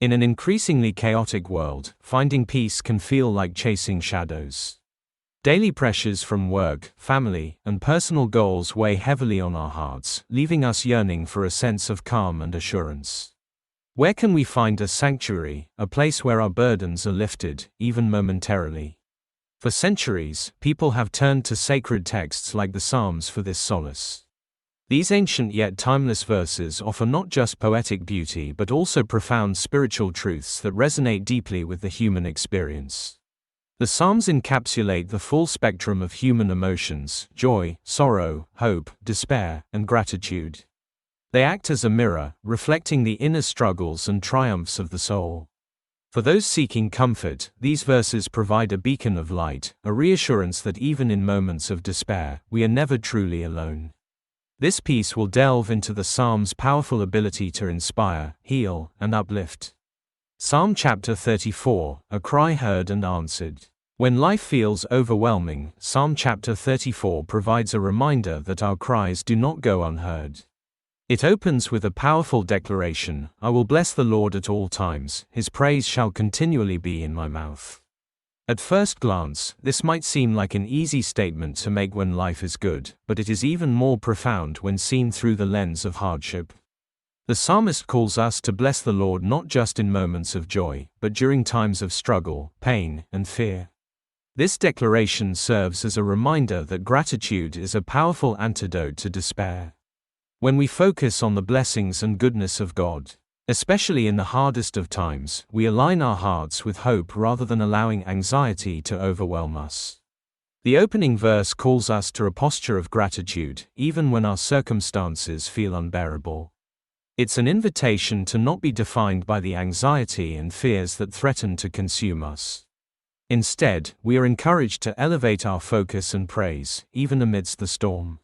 In an increasingly chaotic world, finding peace can feel like chasing shadows. Daily pressures from work, family, and personal goals weigh heavily on our hearts, leaving us yearning for a sense of calm and assurance. Where can we find a sanctuary, a place where our burdens are lifted, even momentarily? For centuries, people have turned to sacred texts like the Psalms for this solace. These ancient yet timeless verses offer not just poetic beauty but also profound spiritual truths that resonate deeply with the human experience. The Psalms encapsulate the full spectrum of human emotions: joy, sorrow, hope, despair, and gratitude. They act as a mirror, reflecting the inner struggles and triumphs of the soul. For those seeking comfort, these verses provide a beacon of light, a reassurance that even in moments of despair, we are never truly alone. This piece will delve into the Psalm's powerful ability to inspire, heal, and uplift. Psalm chapter 34, a cry heard and answered. When life feels overwhelming, Psalm chapter 34 provides a reminder that our cries do not go unheard. It opens with a powerful declaration: "I will bless the Lord at all times, his praise shall continually be in my mouth." At first glance, this might seem like an easy statement to make when life is good, but it is even more profound when seen through the lens of hardship. The psalmist calls us to bless the Lord not just in moments of joy, but during times of struggle, pain, and fear. This declaration serves as a reminder that gratitude is a powerful antidote to despair. When we focus on the blessings and goodness of God, especially in the hardest of times, we align our hearts with hope rather than allowing anxiety to overwhelm us. The opening verse calls us to a posture of gratitude, even when our circumstances feel unbearable. It's an invitation to not be defined by the anxiety and fears that threaten to consume us. Instead, we are encouraged to elevate our focus and praise, even amidst the storm.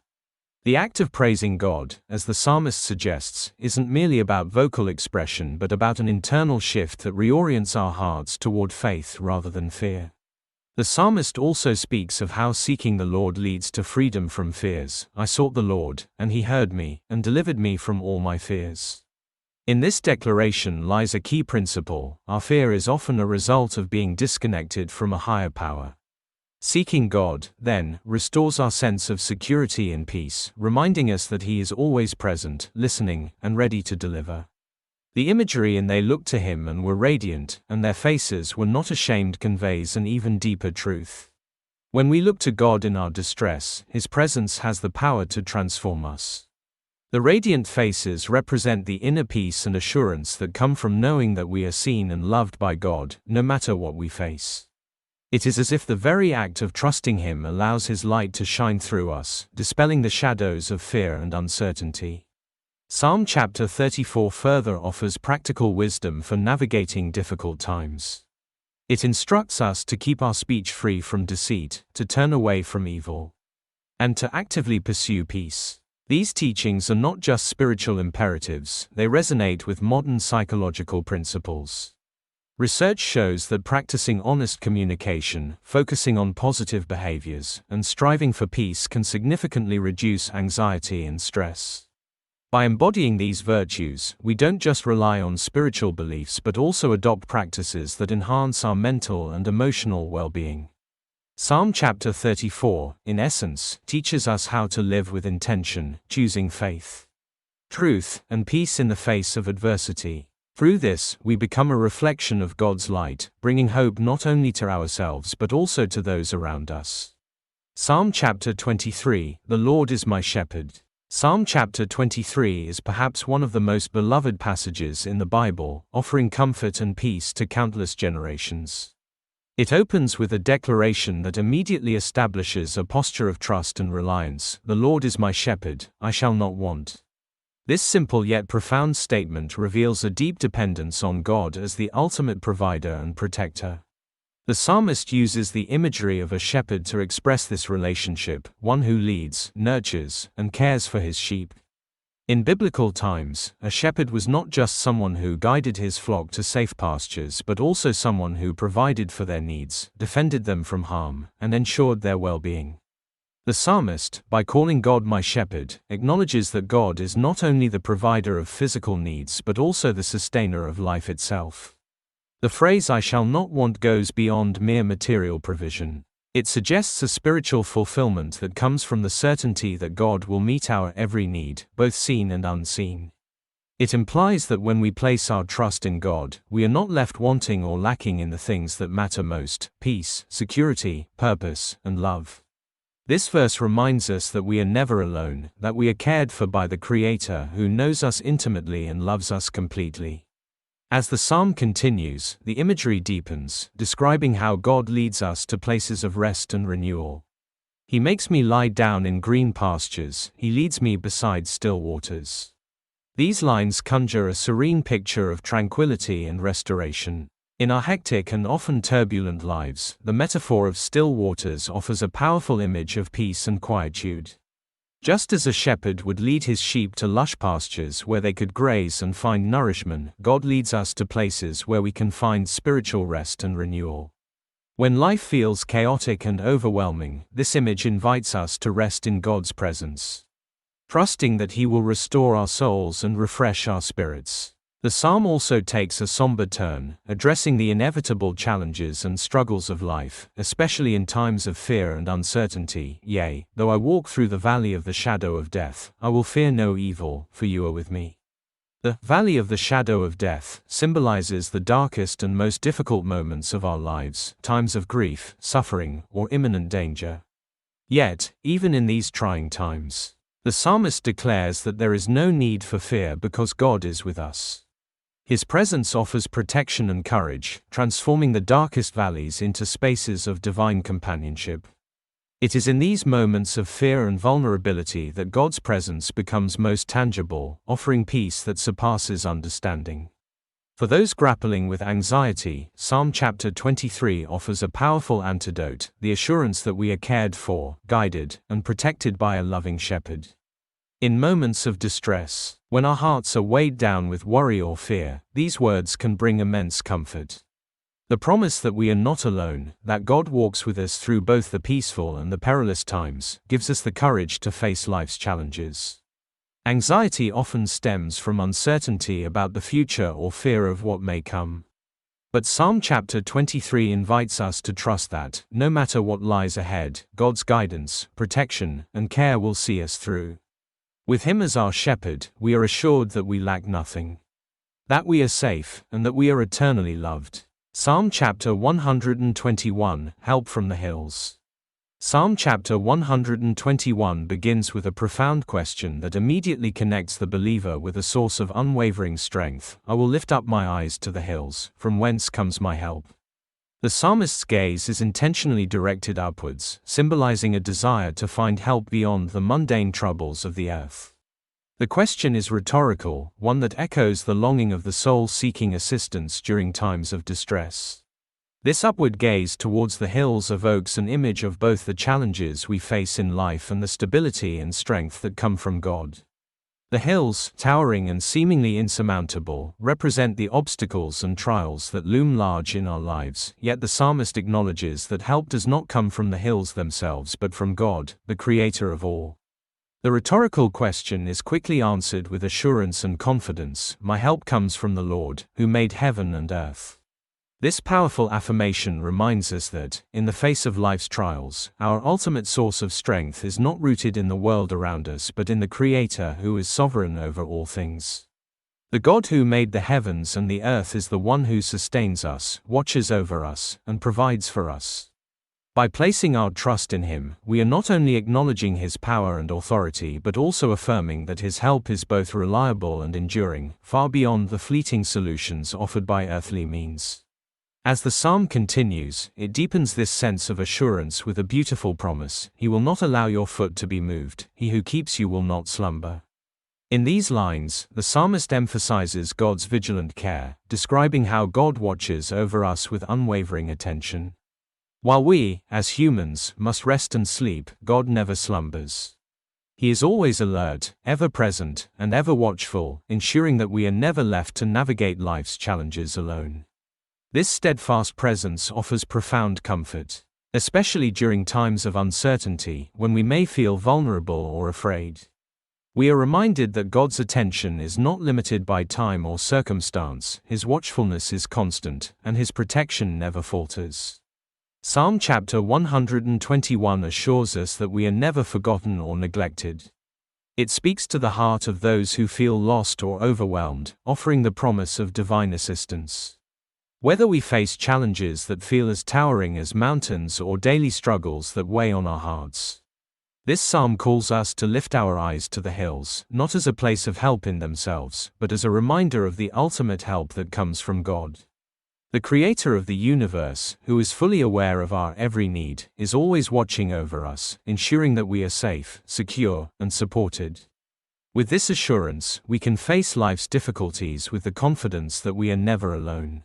The act of praising God, as the psalmist suggests, isn't merely about vocal expression but about an internal shift that reorients our hearts toward faith rather than fear. The psalmist also speaks of how seeking the Lord leads to freedom from fears. "I sought the Lord, and he heard me, and delivered me from all my fears." In this declaration lies a key principle: our fear is often a result of being disconnected from a higher power. Seeking God, then, restores our sense of security and peace, reminding us that he is always present, listening, and ready to deliver. The imagery in "they looked to him and were radiant, and their faces were not ashamed" conveys an even deeper truth. When we look to God in our distress, his presence has the power to transform us. The radiant faces represent the inner peace and assurance that come from knowing that we are seen and loved by God, no matter what we face. It is as if the very act of trusting him allows his light to shine through us, dispelling the shadows of fear and uncertainty. Psalm chapter 34 further offers practical wisdom for navigating difficult times. It instructs us to keep our speech free from deceit, to turn away from evil, and to actively pursue peace. These teachings are not just spiritual imperatives, they resonate with modern psychological principles. Research shows that practicing honest communication, focusing on positive behaviors, and striving for peace can significantly reduce anxiety and stress. By embodying these virtues, we don't just rely on spiritual beliefs but also adopt practices that enhance our mental and emotional well-being. Psalm chapter 34, in essence, teaches us how to live with intention, choosing faith, truth, and peace in the face of adversity. Through this, we become a reflection of God's light, bringing hope not only to ourselves but also to those around us. Psalm chapter 23, The Lord is my shepherd. Psalm chapter 23 is perhaps one of the most beloved passages in the Bible, offering comfort and peace to countless generations. It opens with a declaration that immediately establishes a posture of trust and reliance: "The Lord is my shepherd, I shall not want." This simple yet profound statement reveals a deep dependence on God as the ultimate provider and protector. The psalmist uses the imagery of a shepherd to express this relationship, one who leads, nurtures, and cares for his sheep. In biblical times, a shepherd was not just someone who guided his flock to safe pastures but also someone who provided for their needs, defended them from harm, and ensured their well-being. The psalmist, by calling God my shepherd, acknowledges that God is not only the provider of physical needs but also the sustainer of life itself. The phrase "I shall not want" goes beyond mere material provision. It suggests a spiritual fulfillment that comes from the certainty that God will meet our every need, both seen and unseen. It implies that when we place our trust in God, we are not left wanting or lacking in the things that matter most: peace, security, purpose, and love. This verse reminds us that we are never alone, that we are cared for by the Creator who knows us intimately and loves us completely. As the psalm continues, the imagery deepens, describing how God leads us to places of rest and renewal. He makes me lie down in green pastures, he leads me beside still waters. These lines conjure a serene picture of tranquility and restoration. In our hectic and often turbulent lives, the metaphor of still waters offers a powerful image of peace and quietude. Just as a shepherd would lead his sheep to lush pastures where they could graze and find nourishment, God leads us to places where we can find spiritual rest and renewal. When life feels chaotic and overwhelming, this image invites us to rest in God's presence, trusting that He will restore our souls and refresh our spirits. The psalm also takes a somber turn, addressing the inevitable challenges and struggles of life, especially in times of fear and uncertainty. Yea, though I walk through the valley of the shadow of death, I will fear no evil, for you are with me. The valley of the shadow of death symbolizes the darkest and most difficult moments of our lives, times of grief, suffering, or imminent danger. Yet, even in these trying times, the psalmist declares that there is no need for fear because God is with us. His presence offers protection and courage, transforming the darkest valleys into spaces of divine companionship. It is in these moments of fear and vulnerability that God's presence becomes most tangible, offering peace that surpasses understanding. For those grappling with anxiety, Psalm chapter 23 offers a powerful antidote: the assurance that we are cared for, guided, and protected by a loving shepherd. In moments of distress, when our hearts are weighed down with worry or fear, these words can bring immense comfort. The promise that we are not alone, that God walks with us through both the peaceful and the perilous times, gives us the courage to face life's challenges. Anxiety often stems from uncertainty about the future or fear of what may come. But Psalm chapter 23 invites us to trust that, no matter what lies ahead, God's guidance, protection, and care will see us through. With Him as our shepherd, we are assured that we lack nothing, that we are safe, and that we are eternally loved. Psalm chapter 121, Help from the Hills. Psalm chapter 121 begins with a profound question that immediately connects the believer with a source of unwavering strength. I will lift up my eyes to the hills, from whence comes my help. The psalmist's gaze is intentionally directed upwards, symbolizing a desire to find help beyond the mundane troubles of the earth. The question is rhetorical, one that echoes the longing of the soul seeking assistance during times of distress. This upward gaze towards the hills evokes an image of both the challenges we face in life and the stability and strength that come from God. The hills, towering and seemingly insurmountable, represent the obstacles and trials that loom large in our lives, yet the psalmist acknowledges that help does not come from the hills themselves but from God, the Creator of all. The rhetorical question is quickly answered with assurance and confidence: my help comes from the Lord, who made heaven and earth. This powerful affirmation reminds us that, in the face of life's trials, our ultimate source of strength is not rooted in the world around us but in the Creator who is sovereign over all things. The God who made the heavens and the earth is the one who sustains us, watches over us, and provides for us. By placing our trust in Him, we are not only acknowledging His power and authority but also affirming that His help is both reliable and enduring, far beyond the fleeting solutions offered by earthly means. As the psalm continues, it deepens this sense of assurance with a beautiful promise: He will not allow your foot to be moved, He who keeps you will not slumber. In these lines, the psalmist emphasizes God's vigilant care, describing how God watches over us with unwavering attention. While we, as humans, must rest and sleep, God never slumbers. He is always alert, ever present, and ever watchful, ensuring that we are never left to navigate life's challenges alone. This steadfast presence offers profound comfort. especially during times of uncertainty when we may feel vulnerable or afraid. We are reminded that God's attention is not limited by time or circumstance, His watchfulness is constant, and His protection never falters. Psalm chapter 121 assures us that we are never forgotten or neglected. It speaks to the heart of those who feel lost or overwhelmed, offering the promise of divine assistance. Whether we face challenges that feel as towering as mountains or daily struggles that weigh on our hearts, this psalm calls us to lift our eyes to the hills, not as a place of help in themselves, but as a reminder of the ultimate help that comes from God. The Creator of the universe, who is fully aware of our every need, is always watching over us, ensuring that we are safe, secure, and supported. With this assurance, we can face life's difficulties with the confidence that we are never alone.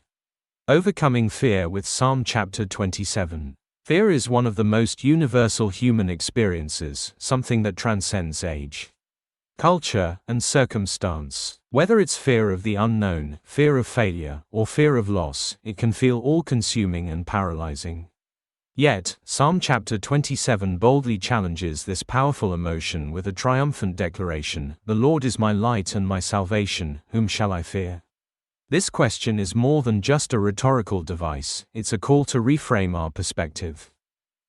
Overcoming fear with Psalm chapter 27. Fear is one of the most universal human experiences, something that transcends age, culture, and circumstance. Whether it's fear of the unknown, fear of failure, or fear of loss, it can feel all-consuming and paralyzing. Yet, Psalm chapter 27 boldly challenges this powerful emotion with a triumphant declaration, "The Lord is my light and my salvation, whom shall I fear?" This question is more than just a rhetorical device, it's a call to reframe our perspective.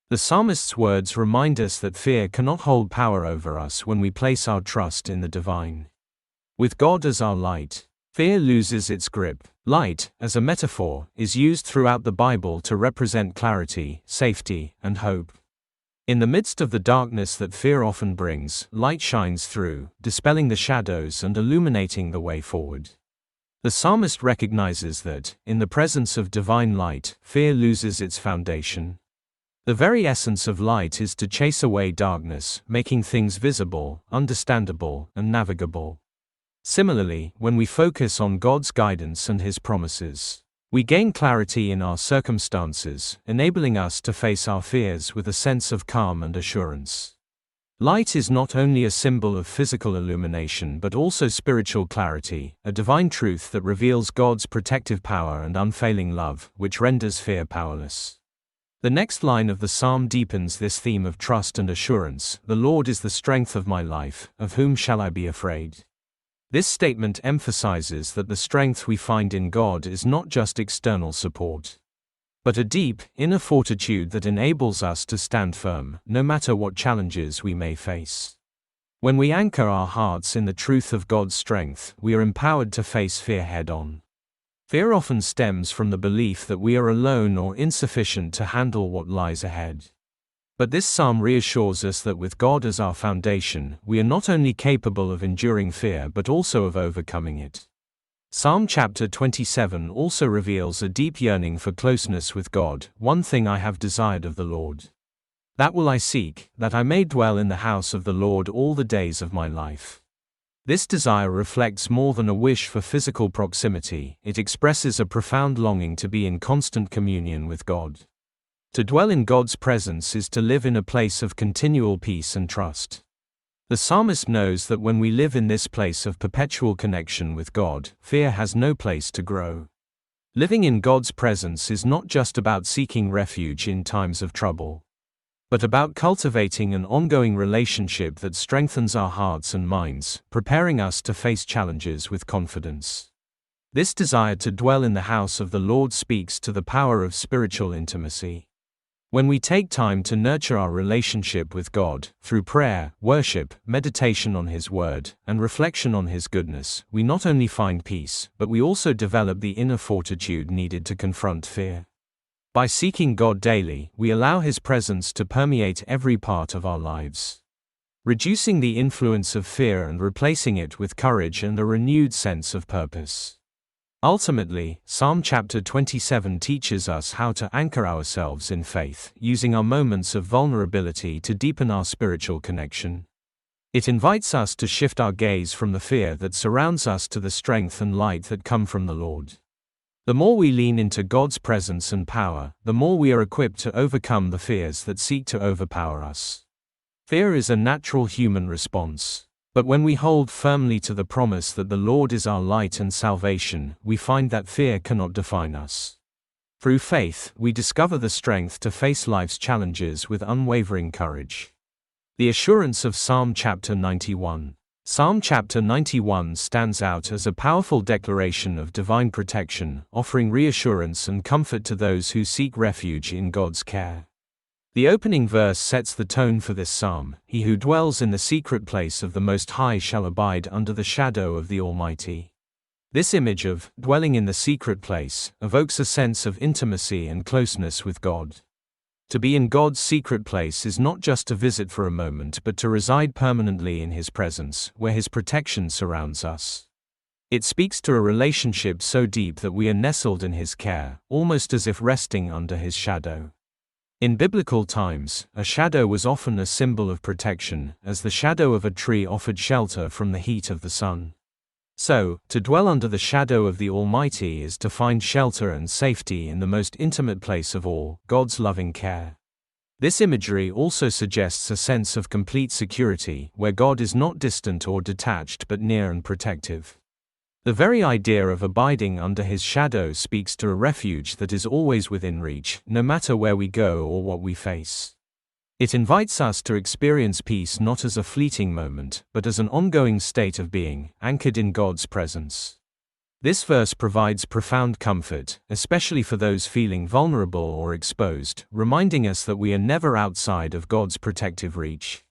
The psalmist's words remind us that fear cannot hold power over us when we place our trust in the divine. With God as our light, fear loses its grip. Light, as a metaphor, is used throughout the Bible to represent clarity, safety, and hope. In the midst of the darkness that fear often brings, light shines through, dispelling the shadows and illuminating the way forward. The psalmist recognizes that, in the presence of divine light, fear loses its foundation. The very essence of light is to chase away darkness, making things visible, understandable, and navigable. Similarly, when we focus on God's guidance and His promises, we gain clarity in our circumstances, enabling us to face our fears with a sense of calm and assurance. Light is not only a symbol of physical illumination but also spiritual clarity, a divine truth that reveals God's protective power and unfailing love, which renders fear powerless. The next line of the psalm deepens this theme of trust and assurance, "The Lord is the strength of my life, of whom shall I be afraid?" This statement emphasizes that the strength we find in God is not just external support, but a deep, inner fortitude that enables us to stand firm, no matter what challenges we may face. When we anchor our hearts in the truth of God's strength, we are empowered to face fear head-on. Fear often stems from the belief that we are alone or insufficient to handle what lies ahead. But this psalm reassures us that with God as our foundation, we are not only capable of enduring fear but also of overcoming it. Psalm chapter 27 also reveals a deep yearning for closeness with God. "One thing I have desired of the Lord, that will I seek, that I may dwell in the house of the Lord all the days of my life." This desire reflects more than a wish for physical proximity, it expresses a profound longing to be in constant communion with God. To dwell in God's presence is to live in a place of continual peace and trust. The psalmist knows that when we live in this place of perpetual connection with God, fear has no place to grow. Living in God's presence is not just about seeking refuge in times of trouble, but about cultivating an ongoing relationship that strengthens our hearts and minds, preparing us to face challenges with confidence. This desire to dwell in the house of the Lord speaks to the power of spiritual intimacy. When we take time to nurture our relationship with God, through prayer, worship, meditation on His Word, and reflection on His goodness, we not only find peace, but we also develop the inner fortitude needed to confront fear. By seeking God daily, we allow His presence to permeate every part of our lives, reducing the influence of fear and replacing it with courage and a renewed sense of purpose. Ultimately, Psalm chapter 27 teaches us how to anchor ourselves in faith, using our moments of vulnerability to deepen our spiritual connection. It invites us to shift our gaze from the fear that surrounds us to the strength and light that come from the Lord. The more we lean into God's presence and power, the more we are equipped to overcome the fears that seek to overpower us. Fear is a natural human response. But when we hold firmly to the promise that the Lord is our light and salvation, we find that fear cannot define us. Through faith, we discover the strength to face life's challenges with unwavering courage. The assurance of Psalm chapter 91. Psalm chapter 91 stands out as a powerful declaration of divine protection, offering reassurance and comfort to those who seek refuge in God's care. The opening verse sets the tone for this psalm: "He who dwells in the secret place of the Most High shall abide under the shadow of the Almighty." This image of dwelling in the secret place evokes a sense of intimacy and closeness with God. To be in God's secret place is not just to visit for a moment but to reside permanently in His presence, where His protection surrounds us. It speaks to a relationship so deep that we are nestled in His care, almost as if resting under His shadow. In biblical times, a shadow was often a symbol of protection, as the shadow of a tree offered shelter from the heat of the sun. So, to dwell under the shadow of the Almighty is to find shelter and safety in the most intimate place of all, God's loving care. This imagery also suggests a sense of complete security, where God is not distant or detached but near and protective. The very idea of abiding under His shadow speaks to a refuge that is always within reach, no matter where we go or what we face. It invites us to experience peace not as a fleeting moment, but as an ongoing state of being, anchored in God's presence. This verse provides profound comfort, especially for those feeling vulnerable or exposed, reminding us that we are never outside of God's protective reach.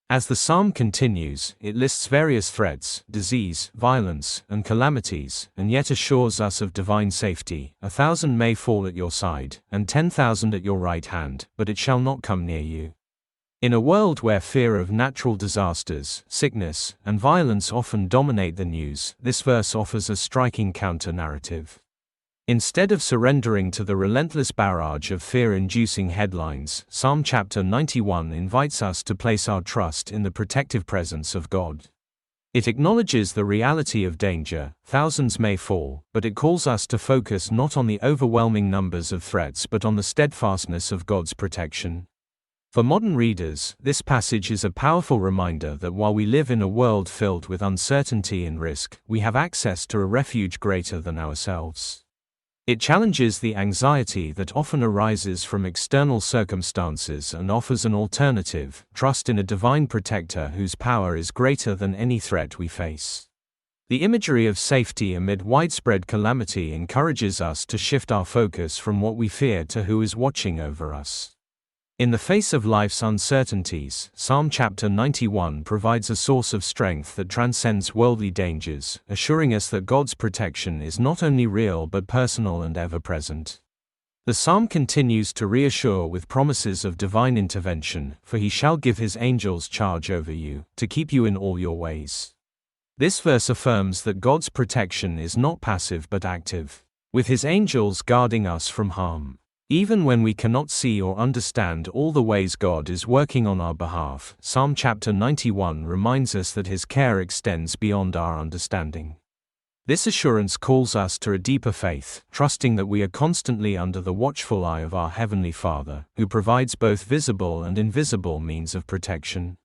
As the psalm continues, it lists various threats, disease, violence, and calamities, and yet assures us of divine safety. 1,000 may fall at your side, and 10,000 at your right hand, but it shall not come near you. In a world where fear of natural disasters, sickness, and violence often dominate the news, this verse offers a striking counter-narrative. Instead of surrendering to the relentless barrage of fear-inducing headlines, Psalm chapter 91 invites us to place our trust in the protective presence of God. It acknowledges the reality of danger. Thousands may fall, but it calls us to focus not on the overwhelming numbers of threats but on the steadfastness of God's protection. For modern readers, this passage is a powerful reminder that while we live in a world filled with uncertainty and risk, we have access to a refuge greater than ourselves. It challenges the anxiety that often arises from external circumstances and offers an alternative: trust in a divine protector whose power is greater than any threat we face. The imagery of safety amid widespread calamity encourages us to shift our focus from what we fear to who is watching over us. In the face of life's uncertainties, Psalm chapter 91 provides a source of strength that transcends worldly dangers, assuring us that God's protection is not only real but personal and ever-present. The psalm continues to reassure with promises of divine intervention: "For He shall give His angels charge over you, to keep you in all your ways." This verse affirms that God's protection is not passive but active, with His angels guarding us from harm. Even when we cannot see or understand all the ways God is working on our behalf, Psalm chapter 91 reminds us that His care extends beyond our understanding. This assurance calls us to a deeper faith, trusting that we are constantly under the watchful eye of our Heavenly Father, who provides both visible and invisible means of protection.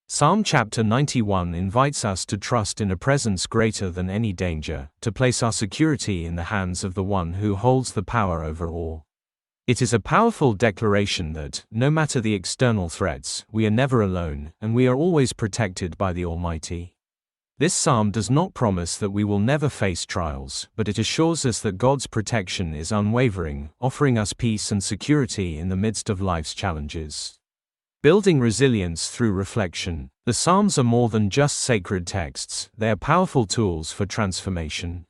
Psalm chapter 91 invites us to trust in a presence greater than any danger, to place our security in the hands of the One who holds the power over all. It is a powerful declaration that, no matter the external threats, we are never alone, and we are always protected by the Almighty. This psalm does not promise that we will never face trials, but it assures us that God's protection is unwavering, offering us peace and security in the midst of life's challenges. Building resilience through reflection. The Psalms are more than just sacred texts, they are powerful tools for transformation.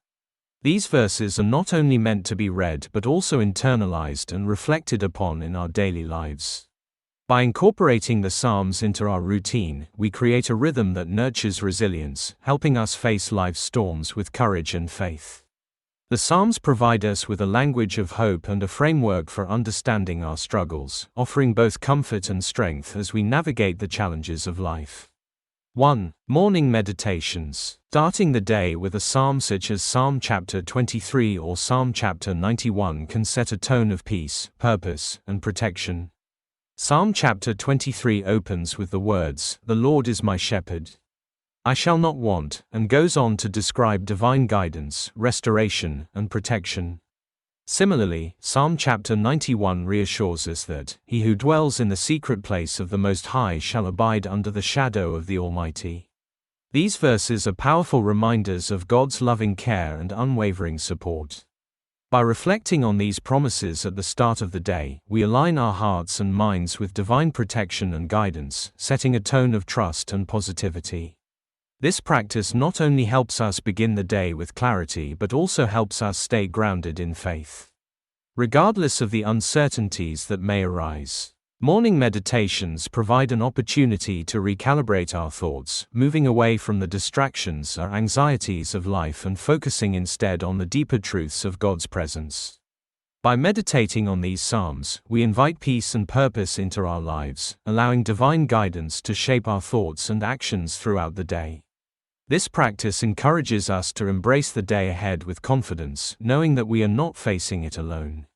These verses are not only meant to be read but also internalized and reflected upon in our daily lives. By incorporating the Psalms into our routine, we create a rhythm that nurtures resilience, helping us face life's storms with courage and faith. The Psalms provide us with a language of hope and a framework for understanding our struggles, offering both comfort and strength as we navigate the challenges of life. 1. Morning Meditations. Starting the day with a psalm such as Psalm chapter 23 or Psalm chapter 91 can set a tone of peace, purpose, and protection. Psalm chapter 23 opens with the words, "The Lord is my shepherd. I shall not want," and goes on to describe divine guidance, restoration, and protection. Similarly, Psalm chapter 91 reassures us that, "He who dwells in the secret place of the Most High shall abide under the shadow of the Almighty." These verses are powerful reminders of God's loving care and unwavering support. By reflecting on these promises at the start of the day, we align our hearts and minds with divine protection and guidance, setting a tone of trust and positivity. This practice not only helps us begin the day with clarity but also helps us stay grounded in faith, regardless of the uncertainties that may arise. Morning meditations provide an opportunity to recalibrate our thoughts, moving away from the distractions or anxieties of life and focusing instead on the deeper truths of God's presence. By meditating on these Psalms, we invite peace and purpose into our lives, allowing divine guidance to shape our thoughts and actions throughout the day. This practice encourages us to embrace the day ahead with confidence, knowing that we are not facing it alone.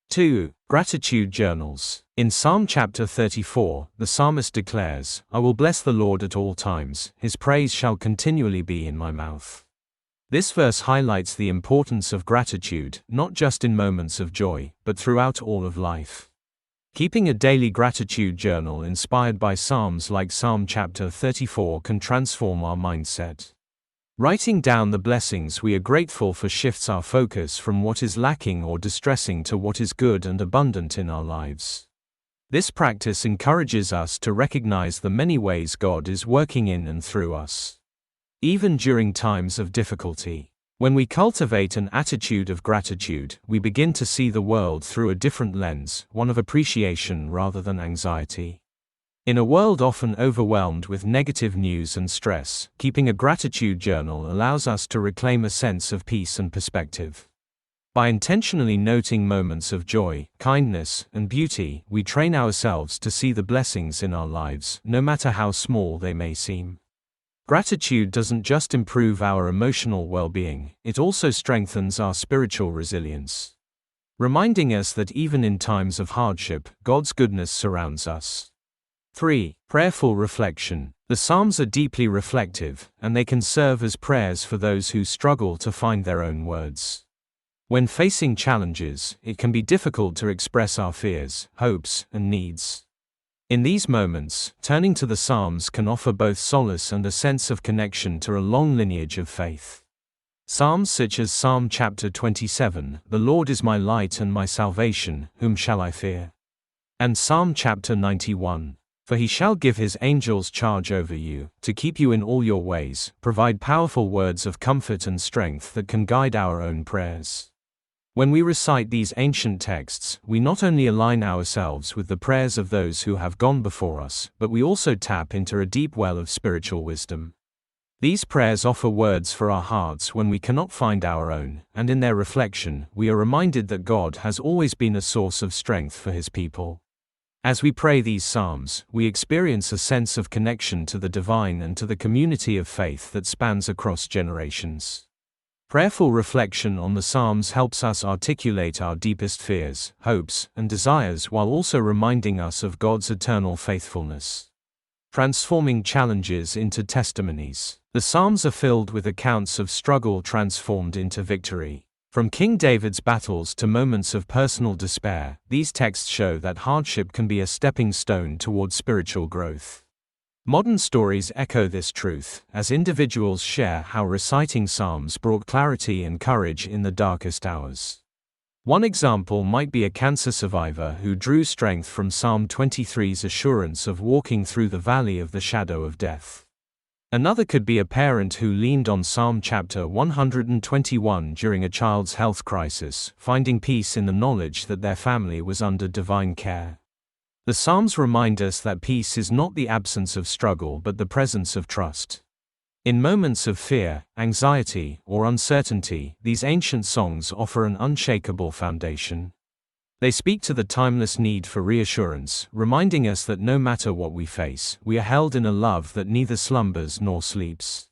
2. Gratitude journals. In Psalm chapter 34, the psalmist declares, "I will bless the Lord at all times, his praise shall continually be in my mouth." This verse highlights the importance of gratitude, not just in moments of joy, but throughout all of life. Keeping a daily gratitude journal inspired by Psalms like Psalm chapter 34 can transform our mindset. Writing down the blessings we are grateful for shifts our focus from what is lacking or distressing to what is good and abundant in our lives. This practice encourages us to recognize the many ways God is working in and through us, even during times of difficulty. When we cultivate an attitude of gratitude, we begin to see the world through a different lens, one of appreciation rather than anxiety. In a world often overwhelmed with negative news and stress, keeping a gratitude journal allows us to reclaim a sense of peace and perspective. By intentionally noting moments of joy, kindness, and beauty, we train ourselves to see the blessings in our lives, no matter how small they may seem. Gratitude doesn't just improve our emotional well-being, it also strengthens our spiritual resilience, reminding us that even in times of hardship, God's goodness surrounds us. 3. Prayerful reflection. The Psalms are deeply reflective, and they can serve as prayers for those who struggle to find their own words. When facing challenges, it can be difficult to express our fears, hopes, and needs. In these moments, turning to the Psalms can offer both solace and a sense of connection to a long lineage of faith. Psalms such as Psalm chapter 27, "The Lord is my light and my salvation, whom shall I fear?" and Psalm chapter 91, "For he shall give his angels charge over you, to keep you in all your ways," provide powerful words of comfort and strength that can guide our own prayers. When we recite these ancient texts, we not only align ourselves with the prayers of those who have gone before us, but we also tap into a deep well of spiritual wisdom. These prayers offer words for our hearts when we cannot find our own, and in their reflection, we are reminded that God has always been a source of strength for his people. As we pray these Psalms, we experience a sense of connection to the divine and to the community of faith that spans across generations. Prayerful reflection on the Psalms helps us articulate our deepest fears, hopes, and desires while also reminding us of God's eternal faithfulness. Transforming challenges into testimonies. The Psalms are filled with accounts of struggle transformed into victory. From King David's battles to moments of personal despair, these texts show that hardship can be a stepping stone toward spiritual growth. Modern stories echo this truth, as individuals share how reciting Psalms brought clarity and courage in the darkest hours. One example might be a cancer survivor who drew strength from Psalm 23's assurance of walking through the valley of the shadow of death. Another could be a parent who leaned on Psalm chapter 121 during a child's health crisis, finding peace in the knowledge that their family was under divine care. The Psalms remind us that peace is not the absence of struggle but the presence of trust. In moments of fear, anxiety, or uncertainty, these ancient songs offer an unshakable foundation. They speak to the timeless need for reassurance, reminding us that no matter what we face, we are held in a love that neither slumbers nor sleeps.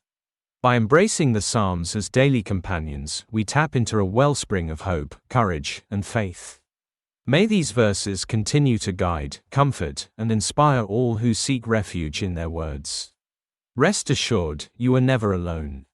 By embracing the Psalms as daily companions, we tap into a wellspring of hope, courage, and faith. May these verses continue to guide, comfort, and inspire all who seek refuge in their words. Rest assured, you are never alone.